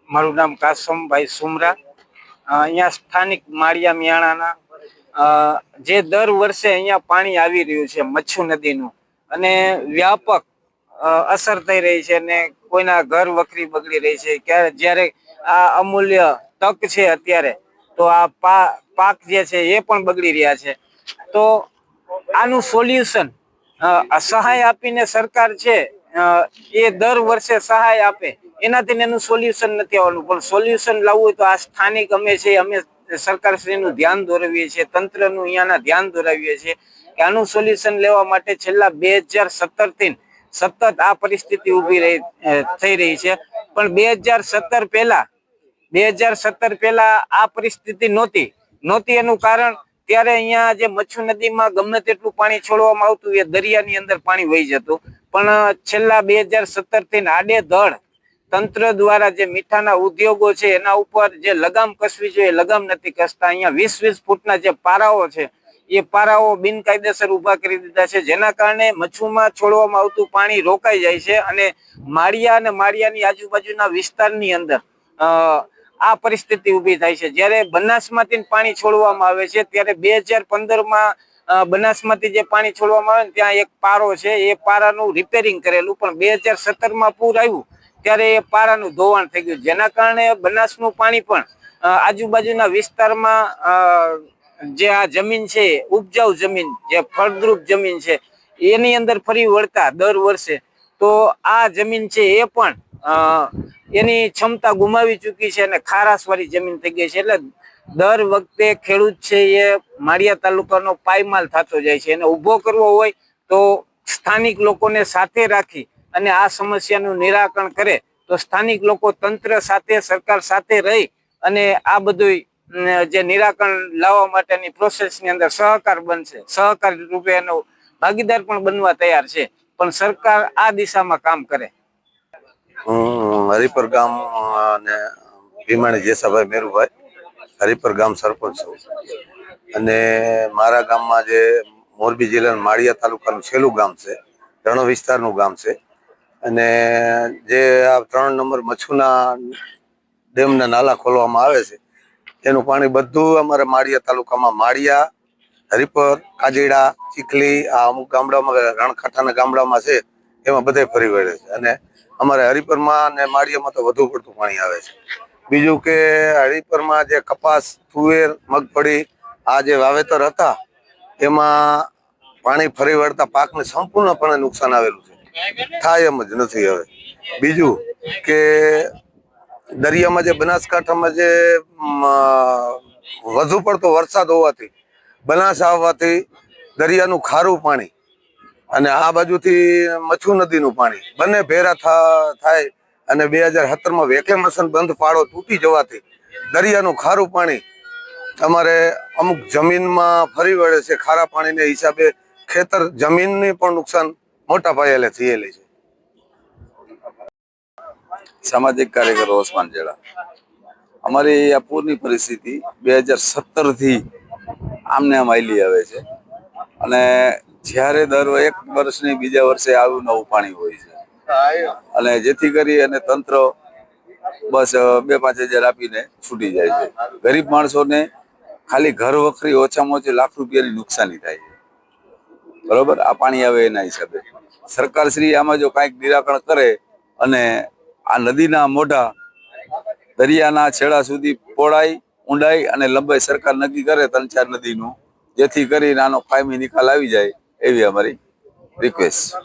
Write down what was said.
મારું નામ કાસમભાઈ સુમરા। અહીંયા સ્થાનિક માળિયા મિયાણાના જે દર વર્ષે અહીંયા પાણી આવી રહ્યું છે મચ્છુ નદીનું, અને વ્યાપક અસર થઈ રહી છે અને કોઈના ઘર વખરી બગડી રહી છે। જ્યારે આ અમૂલ્ય તક છે અત્યારે, તો આ પાક જે છે એ પણ બગડી રહ્યા છે। તો આનું સોલ્યુશન સહાય આપીને સરકાર છે એ દર વર્ષે સહાય આપે, એનાથી એનું સોલ્યુશન નથી આવવાનું। પણ સોલ્યુશન લાવવું હોય તો આ સ્થાનિક અમે સરકારશ્રીનું ધ્યાન દોરવીએ છીએ, તંત્રનું અહીંયાના ધ્યાન દોરાવીએ છીએ કે આનું સોલ્યુશન લેવા માટે છેલ્લા 2017 થી સતત આ પરિસ્થિતિ ઊભી થઈ રહી છે। પણ 2017 પહેલા આ પરિસ્થિતિ નહોતી। એનું કારણ ત્યારે અહીંયા જે મચ્છુ નદીમાં ગમે તેટલું પાણી છોડવામાં આવતું એ દરિયાની અંદર પાણી વહી જતું, પણ છેલ્લા 2017 થી આડેધડ તંત્ર દ્વારા જે મીઠાના ઉદ્યોગો છે એના ઉપર જે લગામ કસવી જોઈએ લગામ નથી કસતા। અહીંયા 20-20 ફૂટના જે પારાઓ છે એ પારાઓ બિનકાયદેસર ઉભા કરી દીધા છે, જેના કારણે મચ્છુમાં છોડવામાં આવતું પાણી રોકાઈ જાય છે અને માળિયા અને માળિયાની આજુબાજુના વિસ્તારની અંદર આ પરિસ્થિતિ ઊભી થાય છે। જ્યારે બનાસમાંથી પાણી છોડવામાં આવે છે ત્યારે 2015માં બનાસમાંથી જે પાણી છોડવામાં આવે ને ત્યાં એક પારો છે, એ પારાનું રિપેરિંગ કરેલું, પણ 2017માં પૂર આવ્યું ત્યારે એ પારાનું ધોવાણ થઈ ગયું, જેના કારણે બનાસનું પાણી પણ આજુબાજુના વિસ્તારમાં જે આ જમીન છે ઉપજાઉ જમીન, જે ફળદ્રુપ જમીન છે એની અંદર ફરી વળતા દર વર્ષે તો આ જમીન છે એ પણ એની ક્ષમતા ગુમાવી ચૂકી છે અને ખારાશવાળી જમીન થઈ ગઈ છે। એટલે દર વખતે ખેડૂત છે એ માળિયા તાલુકાનો પાયમાલ થતો જાય છે। એને ઊભો કરવો હોય તો સ્થાનિક લોકોને સાથે રાખી અને આ સમસ્યાનું નિરાકરણ કરે તો સ્થાનિક લોકો તંત્ર સાથે, સરકાર સાથે રહી અને આ બધું જે નિરાકરણ લાવવા માટેની પ્રોસેસની અંદર સહકાર બનશે, સહકાર રૂપે એનો ભાગીદાર પણ બનવા તૈયાર છે, પણ સરકાર આ દિશામાં કામ કરે। હરિપર ગામ અને ભીમાણી જેસાભાઈ મેરુભાઈ, હરિપર ગામ સરપંચ છું અને મારા ગામમાં જે મોરબી જિલ્લાના માળિયા તાલુકાનું છેલ્લું ગામ છે, રણ વિસ્તારનું ગામ છે અને જે આ 3 નંબર મચ્છુના ડેમના નાલા ખોલવામાં આવે છે એનું પાણી બધું અમારા માળિયા તાલુકામાં માળિયા, હરિપર, કાજેડા, ચીખલી, આ અમુક ગામડામાં રણકાંઠાના ગામડામાં છે એમાં બધે ફરી વળે છે અને અમારે હરિપરમાં અને માળિયામાં તો વધુ પડતું પાણી આવે છે। બીજું કે હરિપરમાં જે કપાસ, તુવેર, મગફળી આ જે વાવેતર હતા એમાં પાણી ફરી વળતા પાકને સંપૂર્ણપણે નુકસાન આવેલું છે, થાય એમ જ નથી હવે। બીજું કે દરિયામાં જે બનાસકાંઠામાં જે વધુ પડતો વરસાદ હોવાથી, બનાસ આવવાથી દરિયાનું ખારું પાણી અને આ બાજુથી મચ્છુ નદીનું પાણી બંને ભેરા થાય અને 2017માં વેકેમેશન બંધ પાડો તૂટી જવાથી દરિયાનું ખારું પાણી અમારે અમુક જમીનમાં ફરી વળે છે। ખારા પાણીને હિસાબે ખેતર જમીનની પણ નુકસાન મોટા પાયે થયેલી છે। સામાજિક કાર્યકર ઓસમાન જેડા। અમારી આ પૂરની પરિસ્થિતિ 2017 થી આમને આમ આવેલી આવે છે અને જ્યારે દર 1 વર્ષની બીજા વર્ષે આવું નવું પાણી હોય છે અને જેથી કરી અને તંત્ર બસ 2-5 હજાર આપીને છૂટી જાય છે। ગરીબ માણસોને ખાલી ઘર વખરી ઓછામાં ઓછી લાખ રૂપિયાની નુકસાની થાય છે, બરોબર। આ પાણી આવે એના હિસાબે સરકાર શ્રી આમાં જો કાંઈક નિરાકરણ કરે અને આ નદીના મોઢા દરિયાના છેડા સુધી પહોળાઈ, ઊંડાઈ અને લંબાઈ સરકાર નક્કી કરે 3-4 નદીનું, જેથી કરીને આનો કાયમી નિકાલ આવી જાય એવી અમારી રિક્વેસ્ટ।